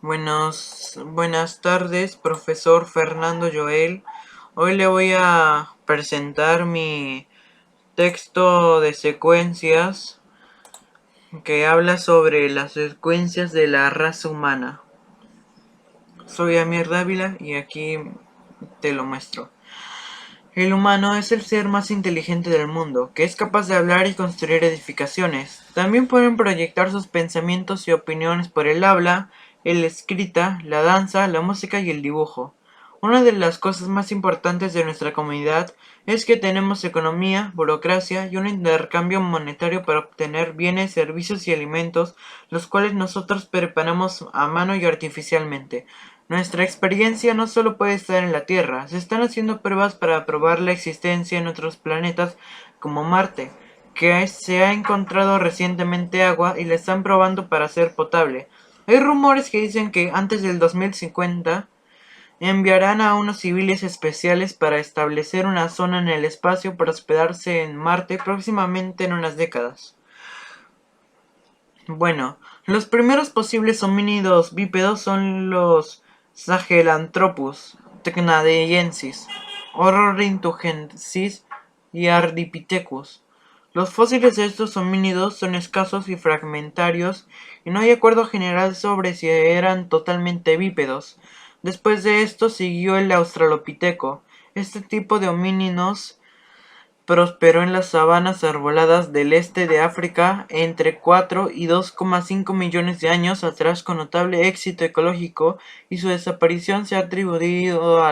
Buenas tardes, profesor Fernando Joel. Hoy le voy a presentar mi texto de secuencias que habla sobre las secuencias de la raza humana. Soy Amir Dávila y aquí te lo muestro. El humano es el ser más inteligente del mundo, que es capaz de hablar y construir edificaciones. También pueden proyectar sus pensamientos y opiniones por el habla, la escrita, la danza, la música y el dibujo. Una de las cosas más importantes de nuestra comunidad es que tenemos economía, burocracia y un intercambio monetario para obtener bienes, servicios y alimentos, los cuales nosotros preparamos a mano y artificialmente. Nuestra experiencia no solo puede estar en la Tierra, se están haciendo pruebas para probar la existencia en otros planetas como Marte, que se ha encontrado recientemente agua y la están probando para ser potable. Hay rumores que dicen que antes del 2050 enviarán a unos civiles especiales para establecer una zona en el espacio para hospedarse en Marte próximamente en unas décadas. Bueno, los primeros posibles homínidos bípedos son los Sahelanthropus tecnadeiensis, Ornithogensis y Ardipithecus. Los fósiles de estos homínidos son escasos y fragmentarios y no hay acuerdo general sobre si eran totalmente bípedos. Después de esto siguió el Australopiteco. Este tipo de homínidos prosperó en las sabanas arboladas del este de África entre 4 y 2,5 millones de años atrás con notable éxito ecológico, y su desaparición se ha atribuido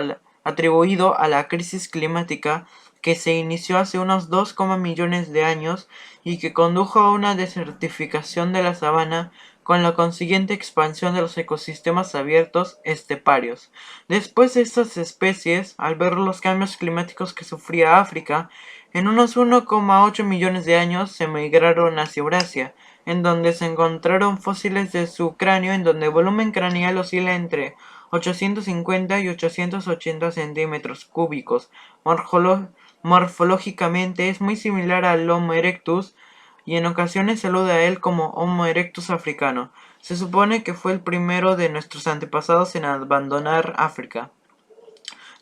a la crisis climática que se inició hace unos 2, millones de años y que condujo a una desertificación de la sabana con la consiguiente expansión de los ecosistemas abiertos esteparios. Después de estas especies, al ver los cambios climáticos que sufría África, en unos 1,8 millones de años se migraron hacia Eurasia, en donde se encontraron fósiles de su cráneo en donde el volumen craneal oscila entre 850 y 880 centímetros cúbicos. Morfológicamente es muy similar al Homo erectus y en ocasiones se alude a él como Homo erectus africano. Se supone que fue el primero de nuestros antepasados en abandonar África.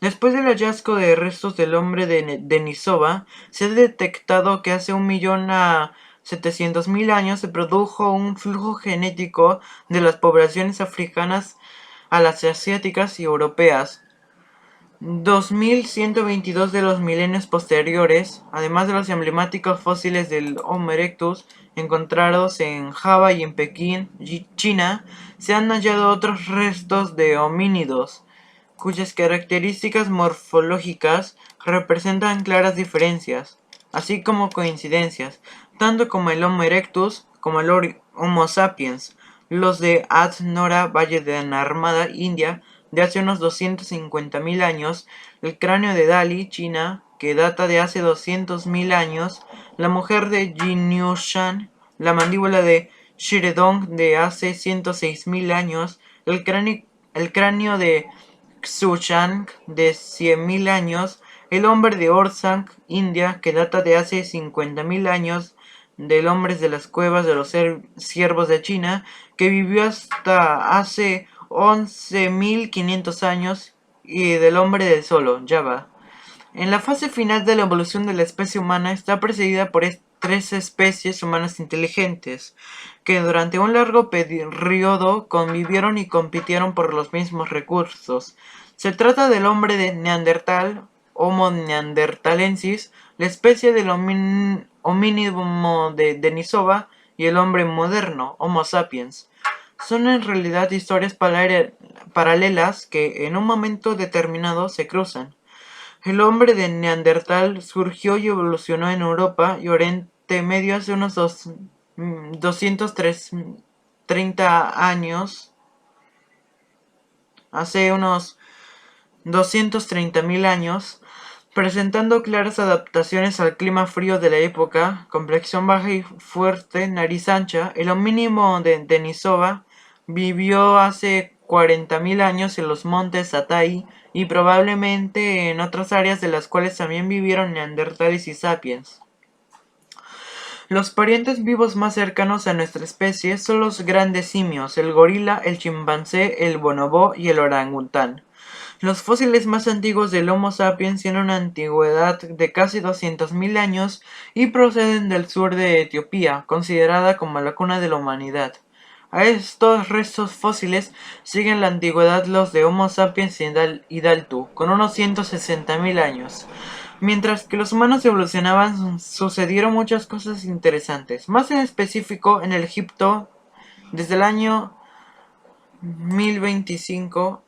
Después del hallazgo de restos del hombre de Denisova, se ha detectado que hace 1 millón a 700.000 años se produjo un flujo genético de las poblaciones africanas a las asiáticas y europeas. 2122 de los milenios posteriores, además de los emblemáticos fósiles del Homo erectus encontrados en Java y en Pekín, China, se han hallado otros restos de homínidos cuyas características morfológicas representan claras diferencias, así como coincidencias, tanto como el Homo erectus como el Homo sapiens. Los de Ad Nora, Valle de Narmada, India, de hace unos 250.000 años, el cráneo de Dali, China, que data de hace 200.000 años, la mujer de Jinyushan, la mandíbula de Shiredong de hace 106.000 años, el cráneo de Xuchang de 100.000 años, el hombre de Orsang, India, que data de hace 50.000 años, del hombre de las cuevas de los ciervos de China, que vivió hasta hace 11.500 años, y del hombre del Solo, Java. En la fase final de la evolución de la especie humana está precedida por tres especies humanas inteligentes, que durante un largo periodo convivieron y compitieron por los mismos recursos. Se trata del hombre de Neandertal, Homo neanderthalensis, la especie del homínimo de Denisova y el hombre moderno, Homo sapiens. Son en realidad historias paralelas que en un momento determinado se cruzan. El hombre de Neandertal surgió y evolucionó en Europa y Oriente Medio hace unos 230 años, hace unos 230.000 años, presentando claras adaptaciones al clima frío de la época, complexión baja y fuerte, nariz ancha. El homínimo de Denisova vivió hace 40.000 años en los montes Altai y probablemente en otras áreas de las cuales también vivieron neandertales y sapiens. Los parientes vivos más cercanos a nuestra especie son los grandes simios, el gorila, el chimpancé, el bonobó y el orangután. Los fósiles más antiguos del Homo sapiens tienen una antigüedad de casi 200.000 años y proceden del sur de Etiopía, considerada como la cuna de la humanidad. A estos restos fósiles siguen la antigüedad los de Homo sapiens y Daltu, con unos 160.000 años. Mientras que los humanos evolucionaban, sucedieron muchas cosas interesantes. Más en específico, en el Egipto, desde el año 1025,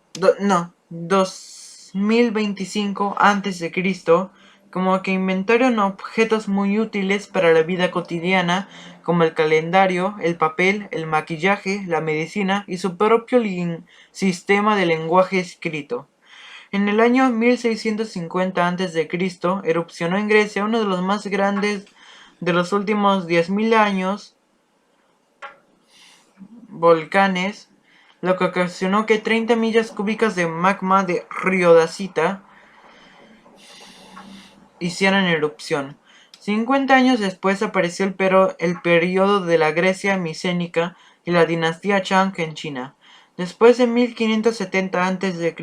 2025 antes de Cristo, como que inventaron objetos muy útiles para la vida cotidiana, como el calendario, el papel, el maquillaje, la medicina y su propio sistema de lenguaje escrito. En el año 1650 a.C. erupcionó en Grecia uno de los más grandes de los últimos 10.000 años, volcanes, lo que ocasionó que 30 millas cúbicas de magma de riodacita hicieran erupción. 50 años después apareció el periodo de la Grecia micénica y la dinastía Shang en China. Después de 1570 a.C.,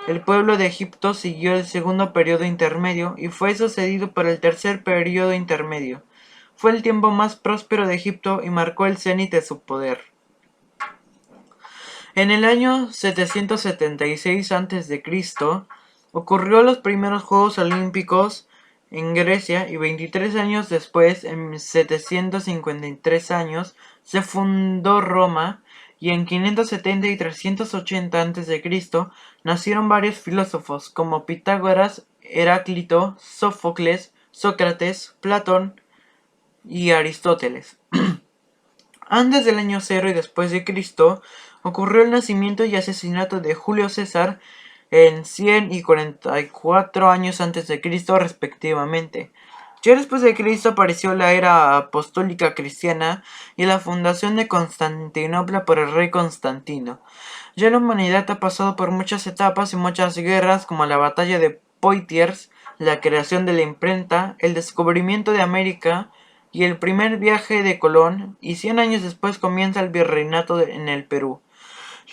el pueblo de Egipto siguió el segundo periodo intermedio y fue sucedido por el tercer periodo intermedio. Fue el tiempo más próspero de Egipto y marcó el cenit de su poder. En el año 776 a.C. ocurrió los primeros Juegos Olímpicos en Grecia y 23 años después, en 753 años, se fundó Roma y en 570 y 380 a.C. nacieron varios filósofos como Pitágoras, Heráclito, Sófocles, Sócrates, Platón y Aristóteles. Antes del año 0 y después de Cristo, ocurrió el nacimiento y asesinato de Julio César en 100 y 44 años antes de Cristo respectivamente. Ya después de Cristo apareció la era apostólica cristiana y la fundación de Constantinopla por el rey Constantino. Ya la humanidad ha pasado por muchas etapas y muchas guerras, como la batalla de Poitiers, la creación de la imprenta, el descubrimiento de América y el primer viaje de Colón, y 100 años después comienza el virreinato en el Perú.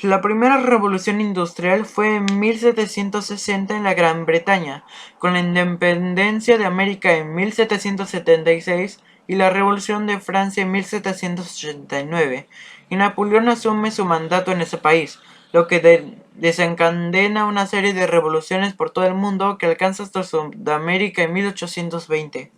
La primera revolución industrial fue en 1760 en la Gran Bretaña, con la independencia de América en 1776 y la Revolución de Francia en 1789, y Napoleón asume su mandato en ese país, lo que desencadena una serie de revoluciones por todo el mundo que alcanza hasta Sudamérica en 1820.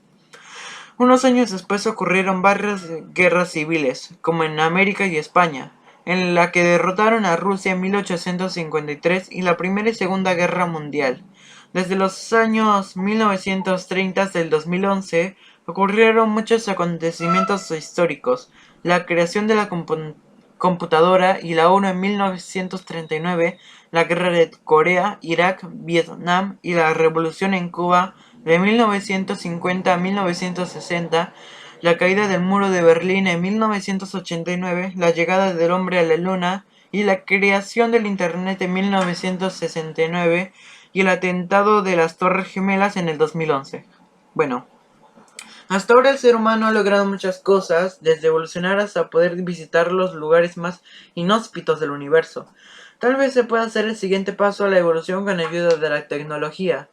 Unos años después ocurrieron varias guerras civiles, como en América y España, en la que derrotaron a Rusia en 1853 y la Primera y Segunda Guerra Mundial. Desde los años 1930 hasta el 2011 ocurrieron muchos acontecimientos históricos, la creación de la computadora y la ONU en 1939, la guerra de Corea, Irak, Vietnam y la revolución en Cuba de 1950 a 1960, la caída del muro de Berlín en 1989, la llegada del hombre a la luna y la creación del Internet en 1969 y el atentado de las Torres Gemelas en el 2011. Bueno, hasta ahora el ser humano ha logrado muchas cosas, desde evolucionar hasta poder visitar los lugares más inhóspitos del universo. Tal vez se pueda hacer el siguiente paso a la evolución con ayuda de la tecnología,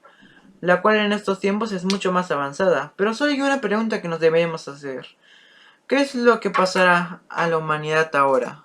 la cual en estos tiempos es mucho más avanzada. Pero solo hay una pregunta que nos debemos hacer. ¿Qué es lo que pasará a la humanidad ahora?